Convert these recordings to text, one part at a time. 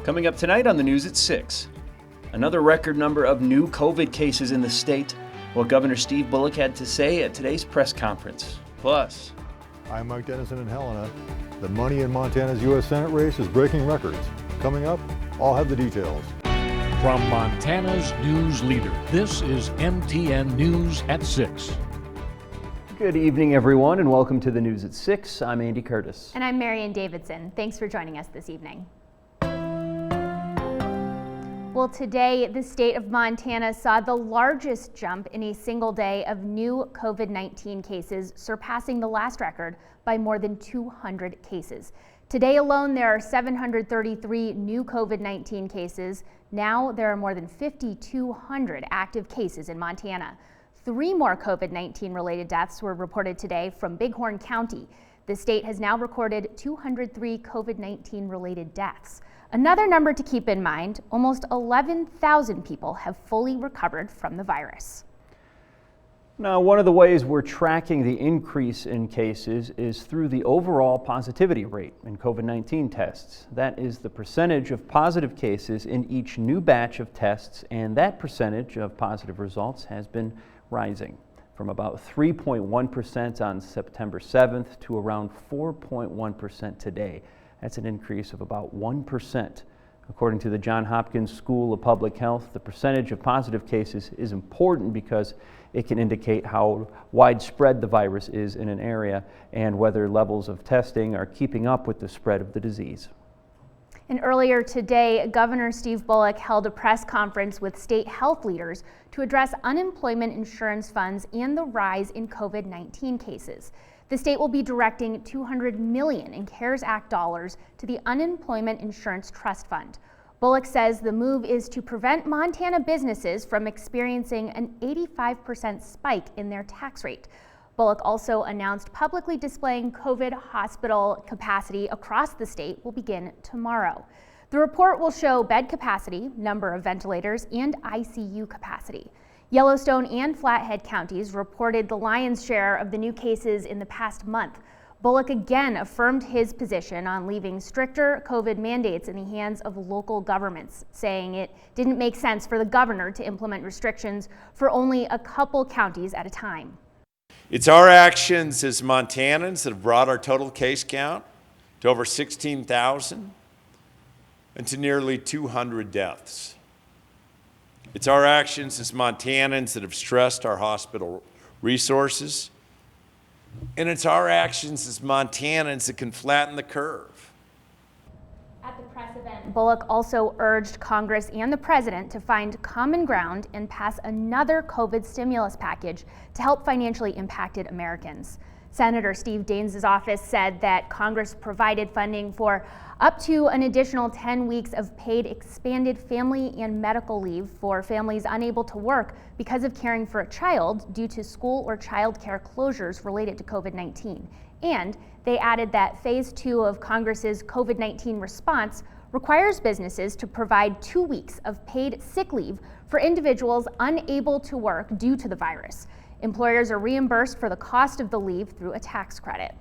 Coming up tonight on the news at 6, another record number of new COVID cases in the state, what Governor Steve Bullock had to say at today's press conference. Plus, I'm Mike Dennison in Helena. The money in Montana's U.S. Senate race is breaking records. Coming up, I'll have the details. From Montana's news leader, this is MTN News at 6. good evening, everyone, and welcome to the news at 6. I'm Andy Curtis. And I'm Marian Davidson. Thanks for joining us this evening. Well, today, the state of Montana saw the largest jump in a single day of new COVID-19 cases, surpassing the last record by more than 200 cases. Today alone, there are 733 new COVID-19 cases. Now there are more than 5,200 active cases in Montana. 3 more COVID-19 related deaths were reported today from Bighorn County. The state has now recorded 203 COVID-19 related deaths. Another number to keep in mind, almost 11,000 people have fully recovered from the virus. Now, one of the ways we're tracking the increase in cases is through the overall positivity rate in COVID-19 tests. That is the percentage of positive cases in each new batch of tests, and that percentage of positive results has been rising from about 3.1% on September 7th to around 4.1% today. That's an increase of about 1%. According to the Johns Hopkins School of Public Health, the percentage of positive cases is important because it can indicate how widespread the virus is in an area and whether levels of testing are keeping up with the spread of the disease. And earlier today, Governor Steve Bullock held a press conference with state health leaders to address unemployment insurance funds and the rise in COVID-19 cases. The state will be directing $200 million in CARES Act dollars to the Unemployment Insurance Trust Fund. Bullock says the move is to prevent Montana businesses from experiencing an 85% spike in their tax rate. Bullock also announced publicly displaying COVID hospital capacity across the state will begin tomorrow. The report will show bed capacity, number of ventilators, and ICU capacity. Yellowstone and Flathead counties reported the lion's share of the new cases in the past month. Bullock again affirmed his position on leaving stricter COVID mandates in the hands of local governments, saying it didn't make sense for the governor to implement restrictions for only a couple counties at a time. It's our actions as Montanans that have brought our total case count to over 16,000 and to nearly 200 deaths. It's our actions as Montanans that have stressed our hospital resources. And it's our actions as Montanans that can flatten the curve. At the press event, Bullock also urged Congress and the president to find common ground and pass another COVID stimulus package to help financially impacted Americans. Senator Steve Daines' office said that Congress provided funding for up to an additional 10 weeks of paid expanded family and medical leave for families unable to work because of caring for a child due to school or child care closures related to COVID-19. And they added that phase 2 of Congress's COVID-19 response requires businesses to provide 2 weeks of paid sick leave for individuals unable to work due to the virus. Employers are reimbursed for the cost of the leave through a tax credit.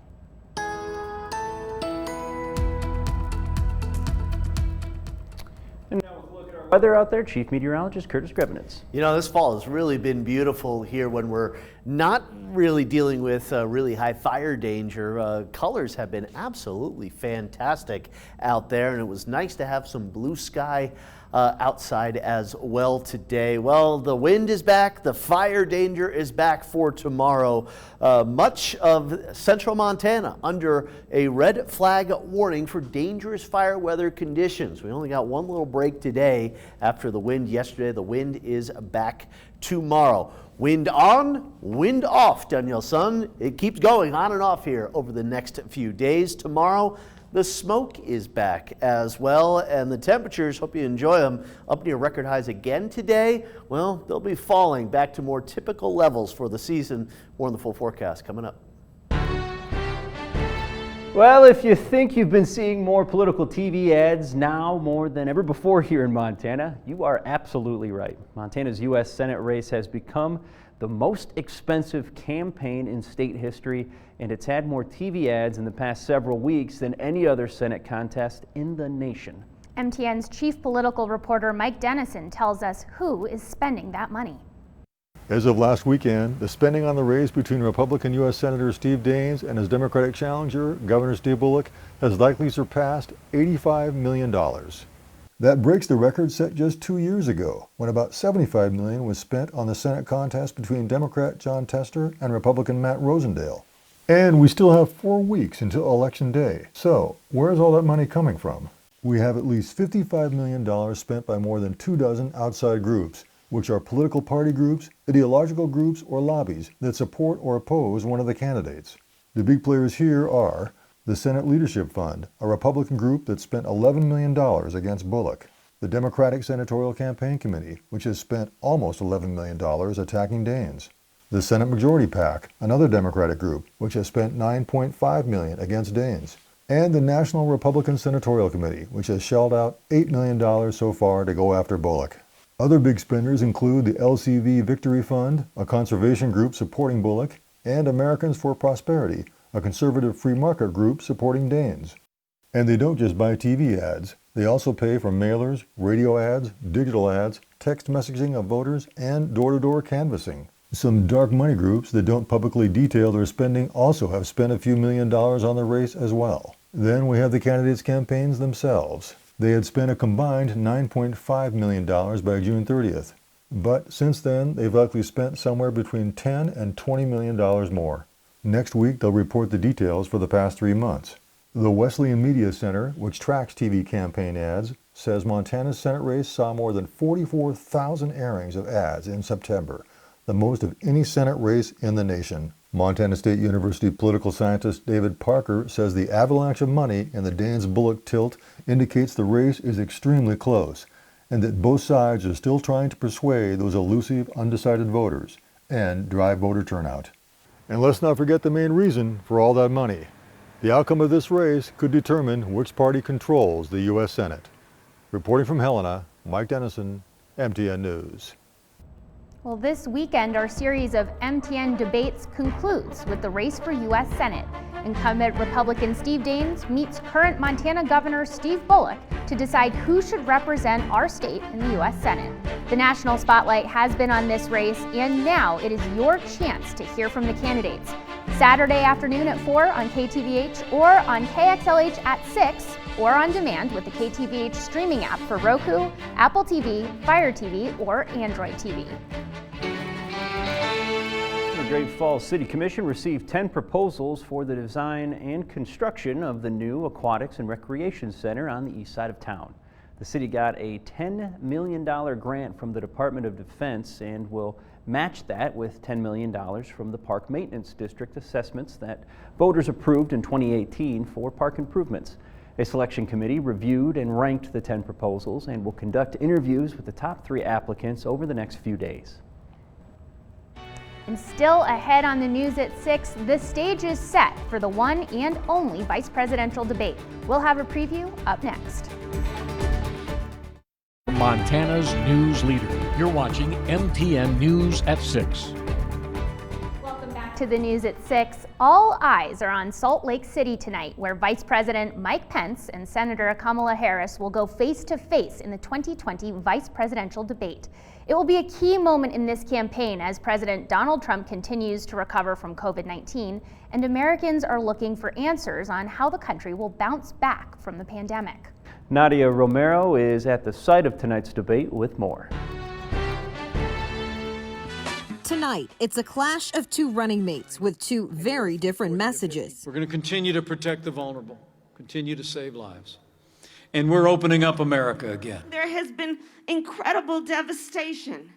And now we'll look at our weather out there. Chief Meteorologist Curtis Grebenitz. You know, this fall has really been beautiful here when we're not really dealing with really high fire danger. Colors have been absolutely fantastic out there, and it was nice to have some blue sky outside as well today. Well, the wind is back, the fire danger is back for tomorrow. Much of central Montana under a red flag warning for dangerous fire weather conditions. We only got one little break today after the wind yesterday. The wind is back tomorrow. Wind on, wind off, Danielson. It keeps going on and off here over the next few days. Tomorrow, the smoke is back as well, and the temperatures, hope you enjoy them, up near record highs again today. Well, they'll be falling back to more typical levels for the season. More in the full forecast coming up. Well, if you think you've been seeing more political TV ads now more than ever before here in Montana, you are absolutely right. Montana's U.S. Senate race has become the most expensive campaign in state history, and it's had more TV ads in the past several weeks than any other Senate contest in the nation. MTN's chief political reporter Mike Dennison tells us who is spending that money. As of last weekend, the spending on the race between Republican U.S. Senator Steve Daines and his Democratic challenger, Governor Steve Bullock, has likely surpassed $85 million. That breaks the record set just 2 years ago, when about $75 million was spent on the Senate contest between Democrat John Tester and Republican Matt Rosendale. And we still have 4 weeks until Election Day. So, where's all that money coming from? We have at least $55 million spent by more than 24 outside groups, which are political party groups, ideological groups, or lobbies that support or oppose one of the candidates. The big players here are the Senate Leadership Fund, a Republican group that spent $11 million against Bullock, the Democratic Senatorial Campaign Committee, which has spent almost $11 million attacking Daines, the Senate Majority PAC, another Democratic group, which has spent $9.5 million against Daines, and the National Republican Senatorial Committee, which has shelled out $8 million so far to go after Bullock. Other big spenders include the LCV Victory Fund, a conservation group supporting Bullock, and Americans for Prosperity, a conservative free market group supporting Daines. And they don't just buy TV ads. They also pay for mailers, radio ads, digital ads, text messaging of voters, and door-to-door canvassing. Some dark money groups that don't publicly detail their spending also have spent a few $1 million on the race as well. Then we have the candidates' campaigns themselves. They had spent a combined $9.5 million by June 30th. But since then, they've likely spent somewhere between $10 and $20 million more. Next week, they'll report the details for the past 3 months. The Wesleyan Media Center, which tracks TV campaign ads, says Montana's Senate race saw more than 44,000 airings of ads in September, the most of any Senate race in the nation. Montana State University political scientist David Parker says the avalanche of money in the Daines-Bullock tilt indicates the race is extremely close, and that both sides are still trying to persuade those elusive, undecided voters and drive voter turnout. And let's not forget the main reason for all that money. The outcome of this race could determine which party controls the U.S. Senate. Reporting from Helena, Mike Dennison, MTN News. Well, this weekend, our series of MTN debates concludes with the race for U.S. Senate. Incumbent Republican Steve Daines meets current Montana Governor Steve Bullock to decide who should represent our state in the U.S. Senate. The national spotlight has been on this race, and now it is your chance to hear from the candidates. Saturday afternoon at 4 on KTVH or on KXLH at 6 or on demand with the KTVH streaming app for Roku, Apple TV, Fire TV, or Android TV. The Great Falls City Commission received 10 proposals for the design and construction of the new Aquatics and Recreation Center on the east side of town. The city got a $10 million grant from the Department of Defense and will match that with $10 million from the Park Maintenance District assessments that voters approved in 2018 for park improvements. A selection committee reviewed and ranked the 10 proposals and will conduct interviews with the top 3 applicants over the next few days. And still ahead on the news at 6, the stage is set for the one and only vice presidential debate. We'll have a preview up next. Montana's news leader. You're watching MTN News at 6. Welcome back to the news at 6. All eyes are on Salt Lake City tonight, where Vice President Mike Pence and Senator Kamala Harris will go face-to-face in the 2020 vice presidential debate. It will be a key moment in this campaign as President Donald Trump continues to recover from COVID-19, and Americans are looking for answers on how the country will bounce back from the pandemic. Nadia Romero is at the site of tonight's debate with more. Tonight, it's a clash of 2 running mates with 2 very different messages. We're going to continue to protect the vulnerable, continue to save lives. And we're opening up America again. There has been incredible devastation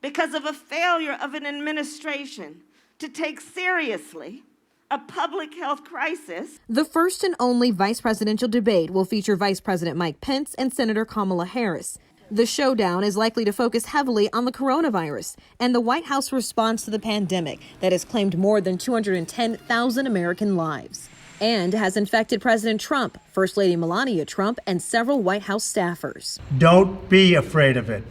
because of a failure of an administration to take seriously a public health crisis. The first and only vice presidential debate will feature Vice President Mike Pence and Senator Kamala Harris. The showdown is likely to focus heavily on the coronavirus and the White House response to the pandemic that has claimed more than 210,000 American lives and has infected President Trump, First Lady Melania Trump, and several White House staffers. Don't be afraid of it.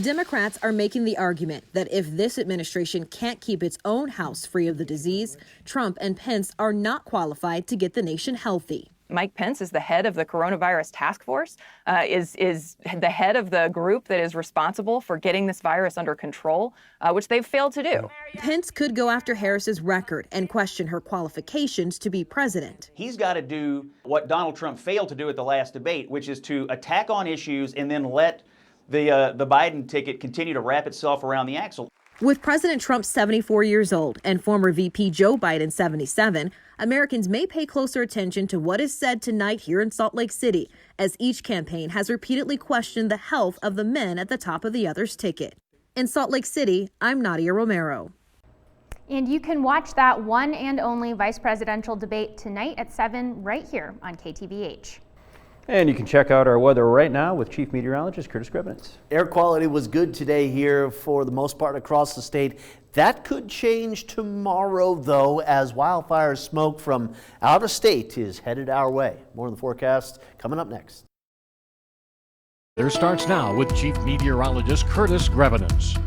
Democrats are making the argument that if this administration can't keep its own house free of the disease, Trump and Pence are not qualified to get the nation healthy. Mike Pence is the head of the coronavirus task force, is the head of the group that is responsible for getting this virus under control, which they've failed to do. Pence could go after Harris's record and question her qualifications to be president. He's got to do what Donald Trump failed to do at the last debate, which is to attack on issues and then let the Biden ticket continue to wrap itself around the axle. With President Trump 74 years old and former VP Joe Biden 77, Americans may pay closer attention to what is said tonight here in Salt Lake City, as each campaign has repeatedly questioned the health of the men at the top of the other's ticket. In Salt Lake City, I'm Nadia Romero. And you can watch that one and only vice presidential debate tonight at 7 right here on KTVH. And you can check out our weather right now with Chief Meteorologist Curtis Grebenitz. Air quality was good today here for the most part across the state. That could change tomorrow, though, as wildfire smoke from out of state is headed our way. More in the forecast coming up next. There starts now with Chief Meteorologist Curtis Grebenitz.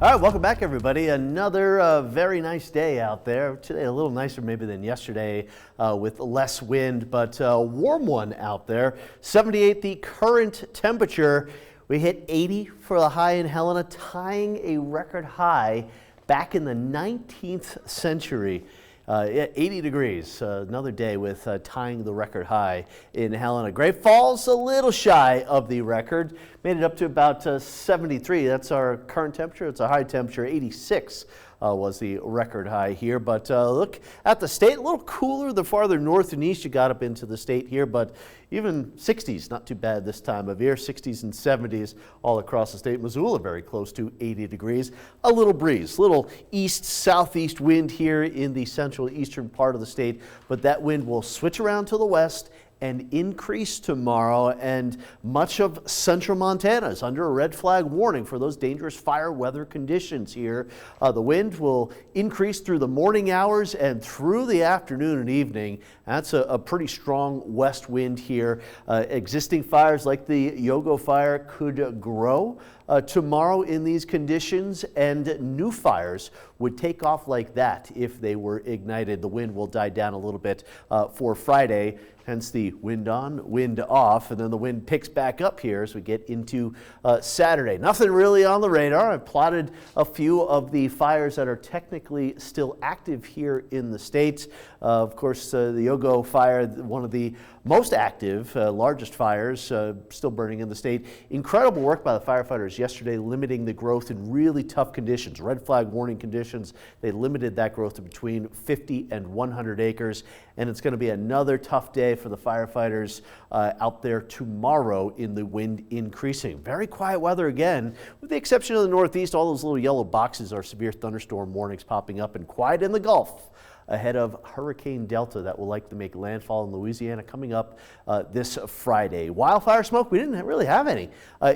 All right, welcome back, everybody. Another very nice day out there. Today a little nicer maybe than yesterday with less wind, but a warm one out there. 78 the current temperature. We hit 80 for the high in Helena, tying a record high back in the 19th century. 80 degrees, another day with tying the record high in Helena. Great Falls a little shy of the record, made it up to about 73. That's our current temperature. It's a high temperature, 86 was the record high here. But look at the state, a little cooler the farther north and east you got up into the state here, but even 60s, not too bad this time of year, 60s and 70s all across the state. Missoula very close to 80 degrees. A little breeze, little east-southeast wind here in the central eastern part of the state, but that wind will switch around to the west and increase tomorrow, and much of central Montana is under a red flag warning for those dangerous fire weather conditions here. The wind will increase through the morning hours and through the afternoon and evening. That's a pretty strong west wind here. Existing fires like the Yogo fire could grow tomorrow in these conditions, and new fires would take off like that if they were ignited. The wind will die down a little bit for Friday, hence the wind on, wind off, and then the wind picks back up here as we get into Saturday. Nothing really on the radar. I've plotted a few of the fires that are technically still active here in the state. Of course, the Yogo fire, one of the most active, largest fires still burning in the state. Incredible work by the firefighters yesterday, limiting the growth in really tough conditions, red flag warning conditions. They limited that growth to between 50 and 100 acres, and it's going to be another tough day for the firefighters out there tomorrow in the wind increasing. Very quiet weather again, with the exception of the Northeast. All those little yellow boxes are severe thunderstorm warnings popping up, and quiet in the Gulf ahead of Hurricane Delta that will likely make landfall in Louisiana coming up this Friday. Wildfire smoke, we didn't really have any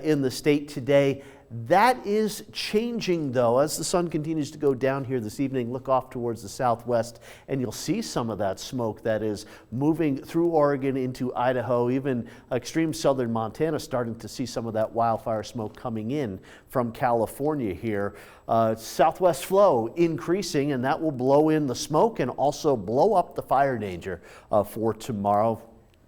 in the state today. That is changing, though, as the sun continues to go down here this evening. Look off towards the southwest, and you'll see some of that smoke that is moving through Oregon into Idaho, even extreme southern Montana, starting to see some of that wildfire smoke coming in from California here. Southwest flow increasing, and that will blow in the smoke and also blow up the fire danger for tomorrow.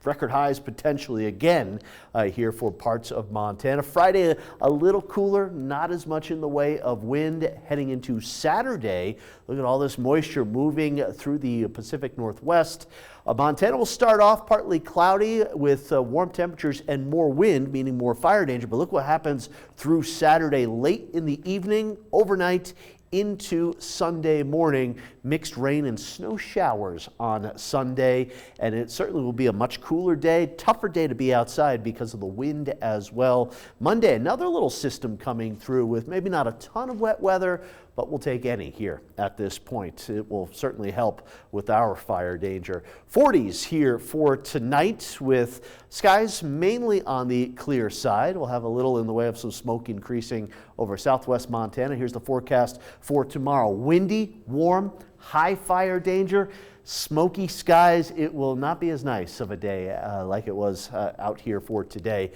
Record highs potentially again here for parts of Montana. Friday a little cooler, not as much in the way of wind heading into Saturday. Look at all this moisture moving through the Pacific Northwest. Montana will start off partly cloudy with warm temperatures and more wind, meaning more fire danger. But look what happens through Saturday, late in the evening, overnight, into Sunday morning. Mixed rain and snow showers on Sunday, and it certainly will be a much cooler day, tougher day to be outside because of the wind as well. Monday, another little system coming through with maybe not a ton of wet weather, but we'll take any here at this point. It will certainly help with our fire danger. 40s here for tonight, with skies mainly on the clear side. We'll have a little in the way of some smoke increasing over southwest Montana. Here's the forecast for tomorrow. Windy, warm, high fire danger. smoky skies. It will not be as nice of a day like it was out here for today.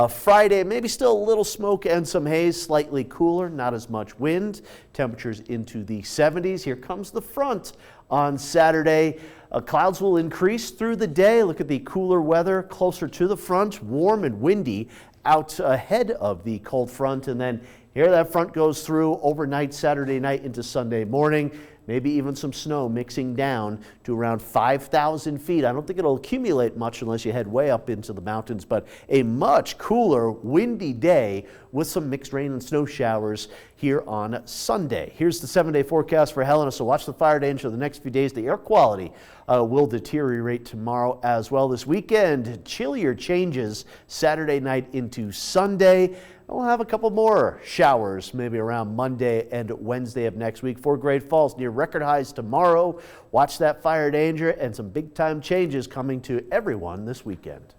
Friday, maybe still a little smoke and some haze, slightly cooler, not as much wind. Temperatures into the 70s. Here comes the front on Saturday. Clouds will increase through the day. Look at the cooler weather closer to the front, warm and windy out ahead of the cold front. And then here that front goes through overnight Saturday night into Sunday morning. Maybe even some snow mixing down to around 5,000 feet. I don't think it'll accumulate much unless you head way up into the mountains, but a much cooler, windy day with some mixed rain and snow showers here on Sunday. Here's the 7-day forecast for Helena, so watch the fire danger the next few days. The air quality will deteriorate tomorrow as well. This weekend, chillier changes Saturday night into Sunday. We'll have a couple more showers maybe around Monday and Wednesday of next week. For Great Falls, near record highs tomorrow. Watch that fire danger and some big time changes coming to everyone this weekend.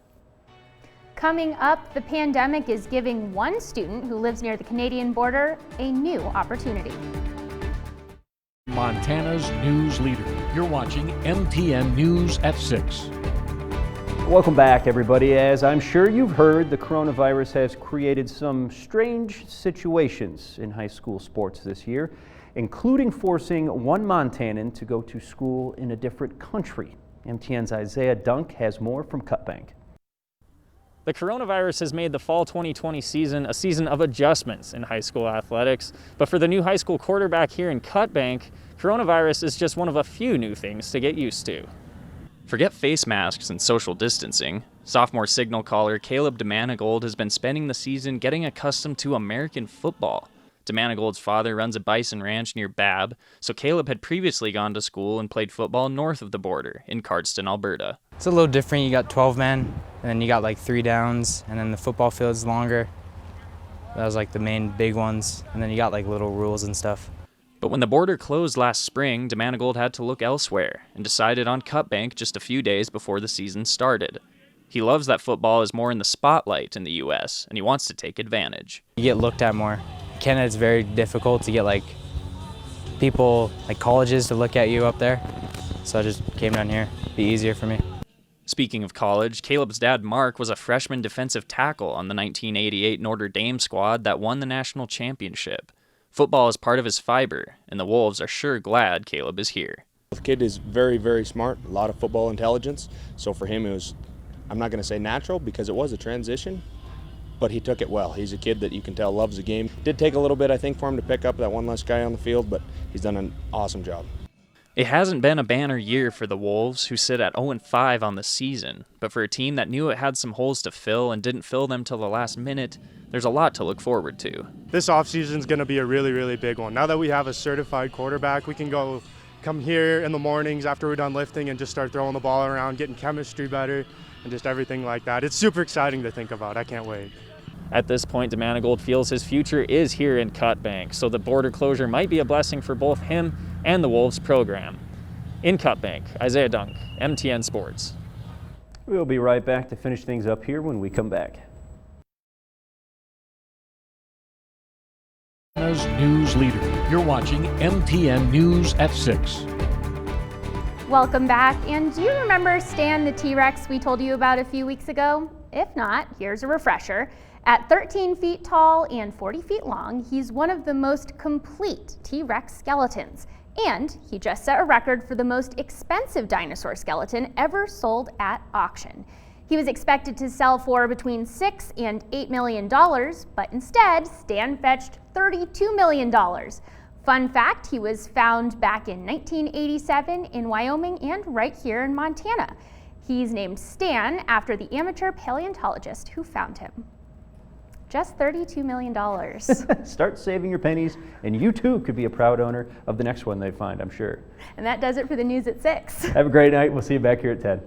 Coming up, the pandemic is giving one student who lives near the Canadian border a new opportunity. Montana's news leader. You're watching MTN News at 6. Welcome back, everybody. As I'm sure you've heard, the coronavirus has created some strange situations in high school sports this year, including forcing one Montanan to go to school in a different country. MTN's Isaiah Dunk has more from Cutbank. The coronavirus has made the fall 2020 season a season of adjustments in high school athletics, but for the new high school quarterback here in Cutbank, coronavirus is just one of a few new things to get used to. Forget face masks and social distancing. Sophomore signal caller Caleb DeManigold has been spending the season getting accustomed to American football. DeManigold's father runs a bison ranch near Bab, so Caleb had previously gone to school and played football north of the border in Cardston, Alberta. It's a little different. You got 12 men, and then you got like 3 downs, and then the football field's longer. That was like the main big ones, and then you got like little rules and stuff. But when the border closed last spring, DeManigold had to look elsewhere and decided on Cutbank just a few days before the season started. He loves that football is more in the spotlight in the U.S., and he wants to take advantage. You get looked at more. In Canada, it's very difficult to get like people, like colleges, to look at you up there. So I just came down here. It'd be easier for me. Speaking of college, Caleb's dad, Mark, was a freshman defensive tackle on the 1988 Notre Dame squad that won the national championship. Football is part of his fiber, and the Wolves are sure glad Caleb is here. The kid is very, very smart, a lot of football intelligence. So for him, it was, I'm not going to say natural because it was a transition, but he took it well. He's a kid that you can tell loves the game. Did take a little bit, I think, for him to pick up that one less guy on the field, but he's done an awesome job. It hasn't been a banner year for the Wolves, who sit at 0-5 on the season, but for a team that knew it had some holes to fill and didn't fill them till the last minute, there's a lot to look forward to. This offseason is going to be a really, really big one. Now that we have a certified quarterback, we can come here in the mornings after we're done lifting and just start throwing the ball around, getting chemistry better, and just everything like that. It's super exciting to think about. I can't wait. At this point, DeManigold feels his future is here in Cutbank, so the border closure might be a blessing for both him and the Wolves program. In Cutbank, Isaiah Dunk, MTN Sports. We'll be right back to finish things up here when we come back. News leader. You're watching MTN News at 6. Welcome back. And do you remember Stan the T-Rex we told you about a few weeks ago? If not, here's a refresher. At 13 feet tall and 40 feet long, he's one of the most complete T-Rex skeletons. And he just set a record for the most expensive dinosaur skeleton ever sold at auction. He was expected to sell for between $6 and $8 million, but instead, Stan fetched $32 million. Fun fact, he was found back in 1987 in Wyoming and right here in Montana. He's named Stan after the amateur paleontologist who found him. Just $32 million. Start saving your pennies, and you too could be a proud owner of the next one they find, I'm sure. And that does it for the news at 6. Have a great night. We'll see you back here at 10.